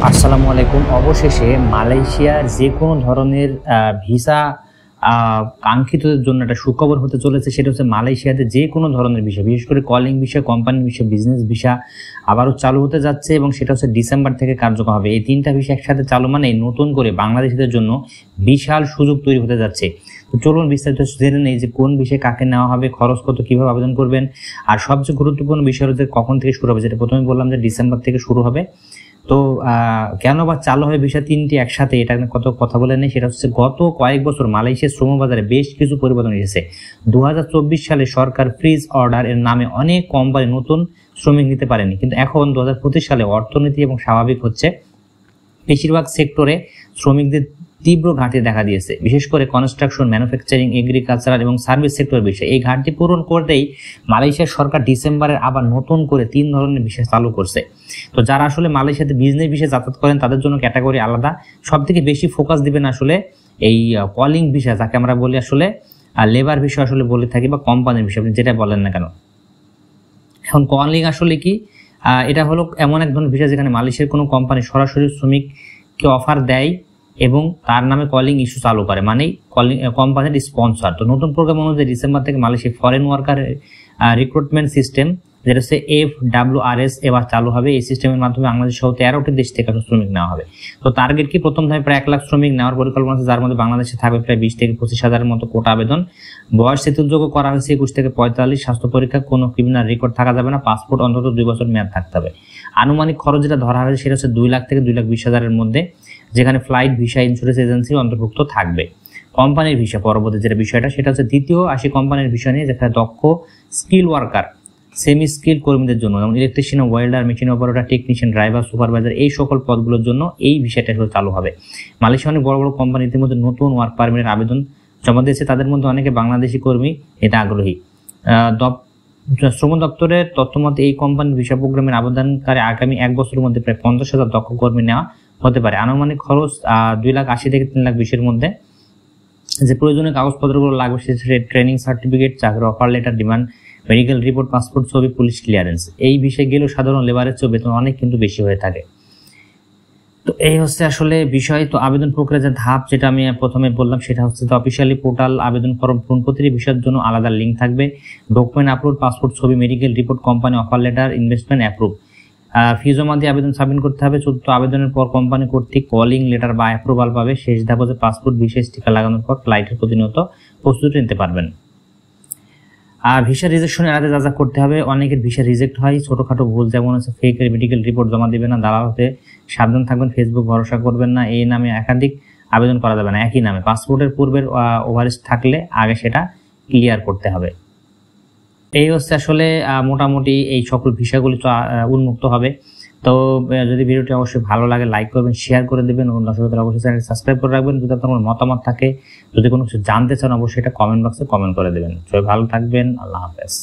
আসসালামু আলাইকুম। অবশেষে মালয়েশিয়ার যে কোনো ধরনের ভিসা কাঙ্ক্ষিতদের জন্য একটা সুখবর হতে চলেছে। সেটা হচ্ছে মালয়েশিয়াতে যে কোনো ধরনের ভিসা, বিশেষ করে calling visa, company visa, business visa আবারও চালু হতে যাচ্ছে এবং সেটা হচ্ছে ডিসেম্বর থেকে কার্যকর হবে। এই তিনটা ভিসা একসাথে চালু মানে নতুন করে বাংলাদেশিদের জন্য বিশাল সুযোগ তৈরি হতে যাচ্ছে। তো চলুন বিস্তারিত জেনে নেই যে কোন বিষয়ে কাকে নেওয়া হবে, খরচ কত, কিভাবে আবেদন করবেন, আর সবচেয়ে গুরুত্বপূর্ণ বিষয় হচ্ছে কখন থেকে শুরু হবে। যেটা প্রথমে বললাম যে ডিসেম্বর থেকে শুরু হবে। তো কেন বা চালু হবে ভিসা তিনটি একসাথে, এটা কত কথা বলে নেই। সেটা হচ্ছে গত কয়েক বছর মালয়েশিয়ার শ্রম বাজারে বেশ কিছু পরিবর্তন এসেছে। 2024 সালে সরকার ফ্রিজ অর্ডার এর নামে অনেক কোম্পানি নতুন শ্রমিক নিতে পারেনি, কিন্তু এখন 2025 সালে অর্থনীতি এবং স্বাভাবিক হচ্ছে বেশিরভাগ সেক্টরে শ্রমিকদের তীব্র ঘাটতি দেখা দিয়েছে। বিশেষ করে কনস্ট্রাকশন, ম্যানুফ্যাকচারিং, এগ্রিকালচারাল এবং সার্ভিস সেক্টর বিষয়ে এই ঘাটতি পূরণ করতেই মালয়েশিয়ার সরকার ডিসেম্বরে আবার নতুন করে 3 ধরনের ভিসা চালু করছে। তো যারা আসলে মালয়েশিয়াতে বিজনেস ভিসা যাতায়াত করেন তাদের জন্য ক্যাটাগরি আলাদা। সব থেকে বেশি ফোকাস দিবেন আসলে এই কলিং ভিসা, যাকে আমরা বলি আসলে লেবার ভিসা আসলে বলে থাকি, বা কোম্পানির ভিসা, আপনি যেটা বলেন না কেন। এখন কলিং আসলে কি? এটা হলো এমন এক ধরনের ভিসা যেখানে মালয়েশিয়ার কোনো কোম্পানি সরাসরি শ্রমিককে অফার দেয় এবং তার নামে কলিং ইস্যু চালু করে, মানে কলিং কোম্পানির স্পন্সর। তো নতুন প্রোগ্রাম অনুযায়ী ডিসেম্বর থেকে Malaysia foreign worker recruitment system, যেটা হচ্ছে FWRS, এবার চালু হবে। এই সিস্টেমের মাধ্যমে বাংলাদেশ সহ 13টি দেশ থেকে শ্রমিক নেওয়া হবে। তো টার্গেট কি? প্রথম ধাপে প্রায় 1 লাখ শ্রমিক নেওয়ার পরিকল্পনা আছে, যার মধ্যে বাংলাদেশে থাকবে প্রায় 20 থেকে 25 হাজারের মতো কোটা আবেদন। বয়স শিথিলযোগ্য করা হয়েছে 21 থেকে 45। স্বাস্থ্য পরীক্ষা, কোনো ক্রিমিনাল রেকর্ড থাকা যাবে না। পাসপোর্ট অন্তত 2 বছর মেয়াদ থাকতে হবে। আনুমানিক খরচ যেটা ধরা হয়েছে সেটা হচ্ছে 2 লাখ থেকে 2,20,000-এর মধ্যে, যেখানে ফ্লাইট, ভিসা, ইন্স্যুরেন্স এজেন্সি অন্তর্ভুক্ত থাকবে। কোম্পানির ভিসা পরবর্তী যেটা বিষয়টা, সেটা হচ্ছে দ্বিতীয় আসি কোম্পানির ভিসা নিয়ে, যেখানে দক্ষ স্কিল ওয়ার্কার, সেমি স্কিল কর্মীদের জন্য, যেমন electrician, welder, machine operator, technician, driver, supervisor, এই সকল পদগুলোর জন্য এই ভিসাটা চালু হবে। মালয়েশিয়া অনেক বড় বড় কোম্পানি ইতিমধ্যে নতুন ওয়ার্ক পারমিটের আবেদন জমা দিয়েছে। তাদের মধ্যে অনেকে বাংলাদেশি কর্মী এটা আগ্রহী। শ্রম দপ্তরের তথ্য মতে এই কোম্পানির ভিসা প্রোগ্রামের আবেদনকারী আগামী 1 বছরের মধ্যে প্রায় 50,000 দক্ষ কর্মী নেওয়া হতে পারে। আনুমানিক খরচ 2,80,000 থেকে 3,20,000-এর মধ্যে। যে প্রয়োজনীয় কাগজপত্রগুলো লাগবে সেটা ট্রেনিং সার্টিফিকেট, চাকরির offer letter, demand medical report, passport, ছবি, পুলিশ ক্লিয়ারেন্স। এই বিষয়ে গেলেও সাধারণ লেবারের চেয়ে বেতন অনেক কিন্তু বেশি হয়ে থাকে। তো এই হচ্ছে আসলে বিষয়। তো আবেদন প্রক্রিয়া যে ধাপ, যেটা আমি প্রথমে বললাম, সেটা হচ্ছে তো অফিসিয়ালি পোর্টাল আবেদন ফর্ম পূরণ, প্রতিটি বিষয়ের জন্য আলাদা লিঙ্ক থাকবে। ডকুমেন্ট আপলোড, পাসপোর্ট, ছবি, medical report, company offer letter, investment approve. Fee জমা দিয়ে আবেদন সাবমিট করতে হবে। চতুর্থ, আবেদনের পর কোম্পানি কর্তৃক কলিং লেটার বা অ্যাপ্রুভাল পাবে। শেষ ধাপ হচ্ছে পাসপোর্ট, ভিসা স্টিকার লাগানোর পর ফ্লাইটের প্রতিনিয়ত প্রস্তুতি নিতে পারবেন। আর ভিসা রিজেকশন এড়াতে যা যা করতে হবে, অনেকের ভিসা রিজেক্ট হয় ছোটখাটো ভুল, যেমন হচ্ছে ফেক মেডিকেল রিপোর্ট জমা দিবেন না, দালাল হতে সাবধান থাকবেন, ফেসবুক ভরসা করবেন না, এই নামে একাধিক আবেদন করা যাবে না একই নামে। পাসপোর্টের পূর্বের ওভারেজ থাকলে আগে সেটা ক্লিয়ার করতে হবে। এই হচ্ছে আসলে মোটামুটি এই সকল ভিসাগুলি উন্মুক্ত হবে। তো যদি ভিডিওটি অবশ্যই ভালো লাগে লাইক করবেন, শেয়ার করে দেবেন এবং দর্শকদের অবশ্যই চ্যানেল সাবস্ক্রাইব করে রাখবেন। যদি আপনার কোনো মতামত থাকে, যদি কোনো কিছু জানতে চান, অবশ্যই এটা কমেন্ট বক্সে কমেন্ট করে দেবেন। সবাই ভালো থাকবেন। আল্লাহ হাফেজ।